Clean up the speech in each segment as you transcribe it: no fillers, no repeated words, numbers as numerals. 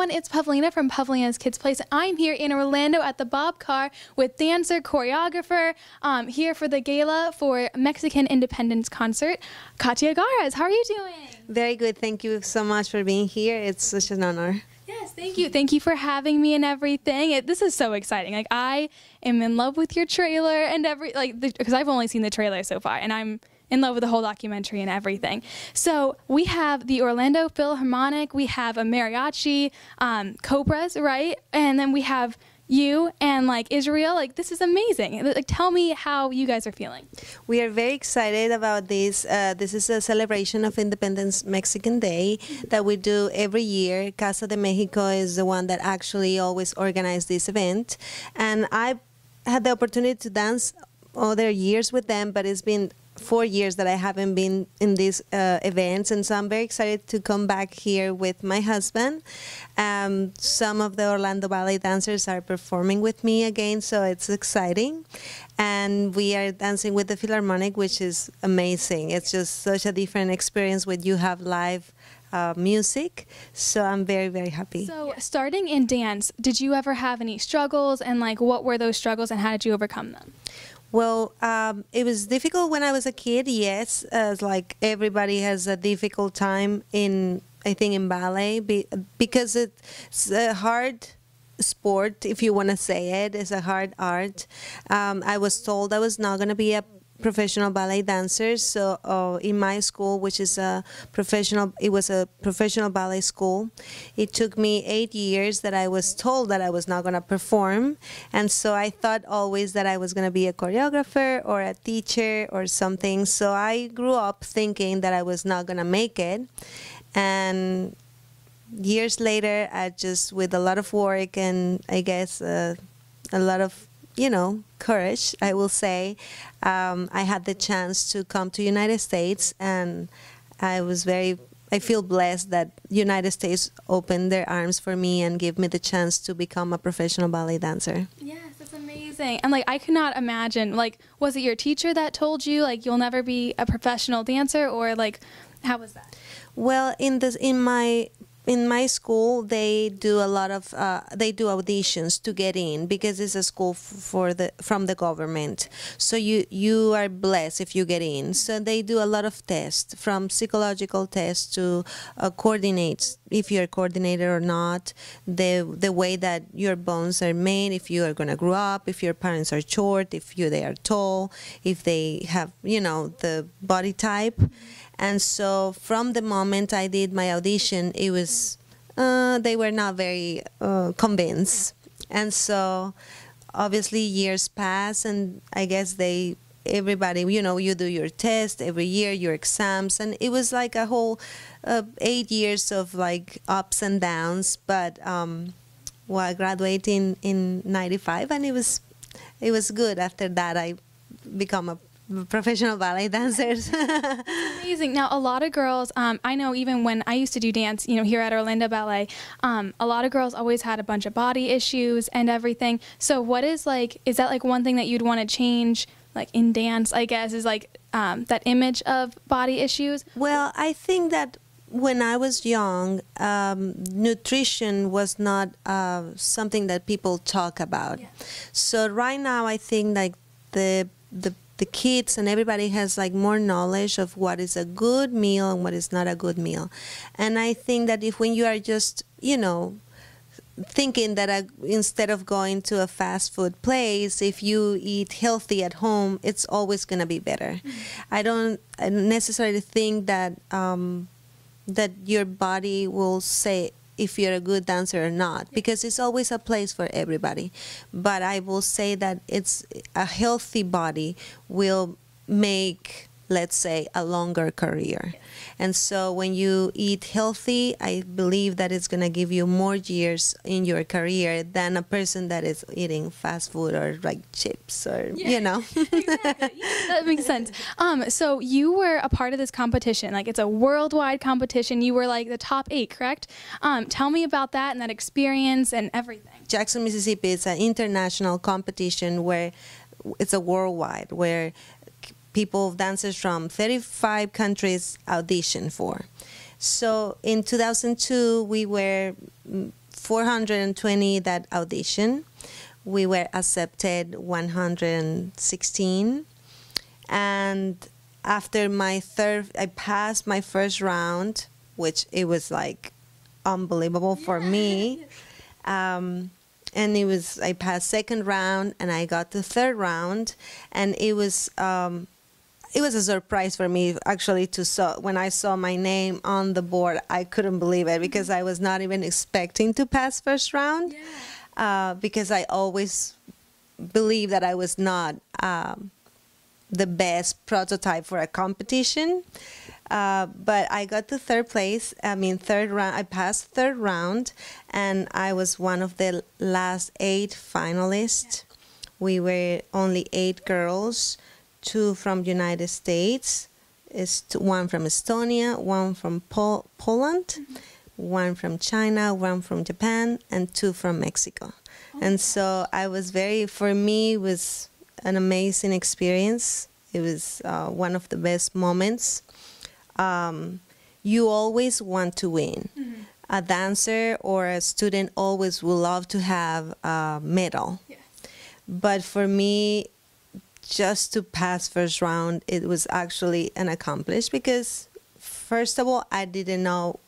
everyone, it's Pavlina from Pavlina's Kids Place. I'm here in Orlando at the Bob Carr with dancer, choreographer, here for the gala for Mexican Independence Concert, KATIA GARZA. How are you doing? Very good. Thank you so much for being here. It's such an honor. Yes, thank you. Thank you for having me and everything. This is so exciting. Like, I am in love with your trailer and because I've only seen the trailer so far, and I'm in love with the whole documentary and everything. So we have the Orlando Philharmonic, we have a mariachi, Cobras, right? And then we have you and like Israel. Like, this is amazing. Like, tell me how you guys are feeling. We are very excited about this. This is a celebration of Independence Mexican Day that we do every year. Casa de Mexico is the one that actually always organizes this event. And I had the opportunity to dance other years with them, but it's been 4 years that I haven't been in these events, and so I'm very excited to come back here with my husband. Some of the Orlando ballet dancers are performing with me again, so it's exciting. And we are dancing with the Philharmonic, which is amazing. It's just such a different experience when you have live music, so I'm very, very happy. So starting in dance, did you ever have any struggles, and like what were those struggles and how did you overcome them? Well, it was difficult when I was a kid, yes. Like everybody has a difficult time I think in ballet, because it's a hard sport, if you want to say it. It's a hard art. I was told I was not going to be a professional ballet dancer, so in my school, which is it was a professional ballet school, it took me 8 years that I was told that I was not going to perform, and so I thought always that I was going to be a choreographer or a teacher or something. So I grew up thinking that I was not going to make it, and years later, I just, with a lot of work and I guess a lot of courage, I will say, I had the chance to come to United States, and I feel blessed that United States opened their arms for me and gave me the chance to become a professional ballet dancer. Yes, that's amazing. And like, I could not imagine, like, was it your teacher that told you like you'll never be a professional dancer, or like, how was that? Well, in my school, they do a lot of auditions to get in, because it's a school from the government. So you are blessed if you get in. So they do a lot of tests, from psychological tests to coordinate, if you're coordinated or not, the way that your bones are made, if you are going to grow up, if your parents are short, if they are tall, if they have the body type. And so from the moment I did my audition, it was they were not very convinced. And so obviously years pass, and I guess everybody, you do your test every year, your exams, and it was like a whole 8 years of like ups and downs. But I graduated in '95, and it was good. After that, I become a professional ballet dancers. Amazing. Now, a lot of girls, I know even when I used to do dance, here at Orlando Ballet, a lot of girls always had a bunch of body issues and everything. So is that like one thing that you'd want to change, like in dance, I guess, is like that image of body issues? Well, I think that when I was young, nutrition was not something that people talk about. Yeah. So right now, I think like the kids and everybody has like more knowledge of what is a good meal and what is not a good meal. And I think that when you are just, thinking that instead of going to a fast food place, if you eat healthy at home, it's always going to be better. Mm-hmm. I don't necessarily think that that your body will say if you're a good dancer or not, because it's always a place for everybody. But I will say that it's a healthy body will make, let's say, a longer career. And so when you eat healthy, I believe that it's going to give you more years in your career than a person that is eating fast food or like chips or, Exactly. Yeah, that makes sense. So you were a part of this competition. Like, it's a worldwide competition. You were like the top 8, correct? Tell me about that and that experience and everything. Jackson, Mississippi is an international competition where it's a worldwide, where dancers from 35 countries audition for. So in 2002, we were 420 that audition. We were accepted 116. And after I passed my first round, which it was like unbelievable for me. And I passed second round and I got to third round, and it was a surprise for me actually when I saw my name on the board. I couldn't believe it because I was not even expecting to pass first round, because I always believed that I was not the best prototype for a competition. But I got to third place. Third round. I passed third round, and I was one of the last 8 finalists. We were only 8 girls, 2 from United States, one from Estonia, one from Poland, 1 from China, 1 from Japan, and 2 from Mexico. And so for me, it was an amazing experience. It was one of the best moments. You always want to win. A dancer or a student always will love to have a medal. But for me, just to pass first round, it was actually an accomplishment because, first of all, I didn't know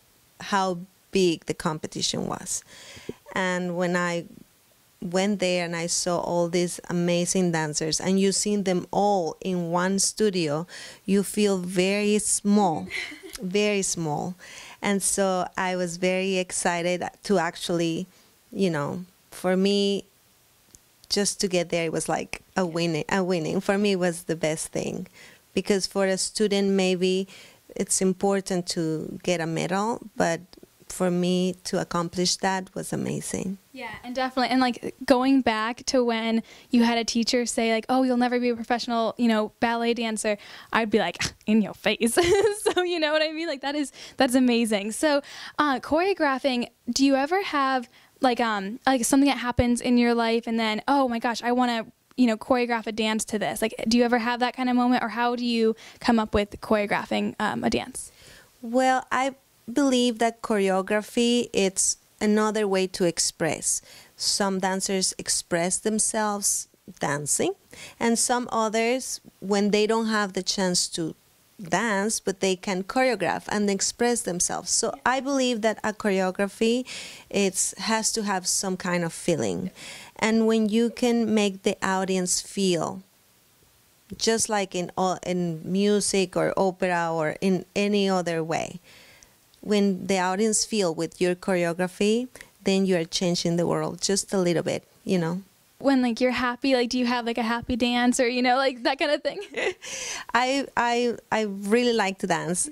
how big the competition was. And when I went there and I saw all these amazing dancers and you seen them all in one studio, you feel very small, very small. And so I was very excited to actually, for me, just to get there, it was like a winning. For me, it was the best thing, because for a student, maybe it's important to get a medal, but for me to accomplish that was amazing. Yeah, and definitely. And like going back to when you had a teacher say like, oh, you'll never be a professional, ballet dancer, I'd be like, in your face. So you know what I mean? Like that's amazing. So choreographing, do you ever have like something that happens in your life and then, oh my gosh, I want to, choreograph a dance to this? Like, do you ever have that kind of moment, or how do you come up with choreographing a dance? Well, I believe that choreography, it's another way to express. Some dancers express themselves dancing, and some others, when they don't have the chance to dance, but they can choreograph and express themselves. So I believe that a choreography, has to have some kind of feeling. And when you can make the audience feel, just like in music or opera or in any other way, when the audience feel with your choreography, then you are changing the world just a little bit, When like you're happy, like do you have like a happy dance or like that kind of thing? I really like to dance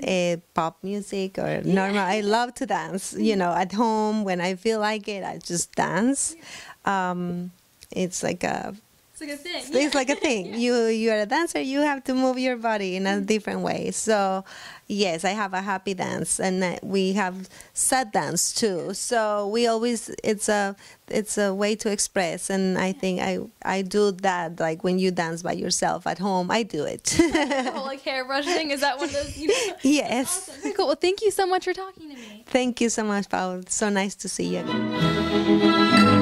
pop music or normal. I love to dance, at home when I feel like it, I just dance. It's like a thing. It's like a thing. You are a dancer. You have to move your body in a different way. So, yes, I have a happy dance, and we have sad dance too. So we always it's a way to express, and I think I do that. Like when you dance by yourself at home, I do it. The whole like hairbrush thing, is that one of those? Yes. Awesome. Very cool. Well, thank you so much for talking to me. Thank you so much, Paul. So nice to see you again.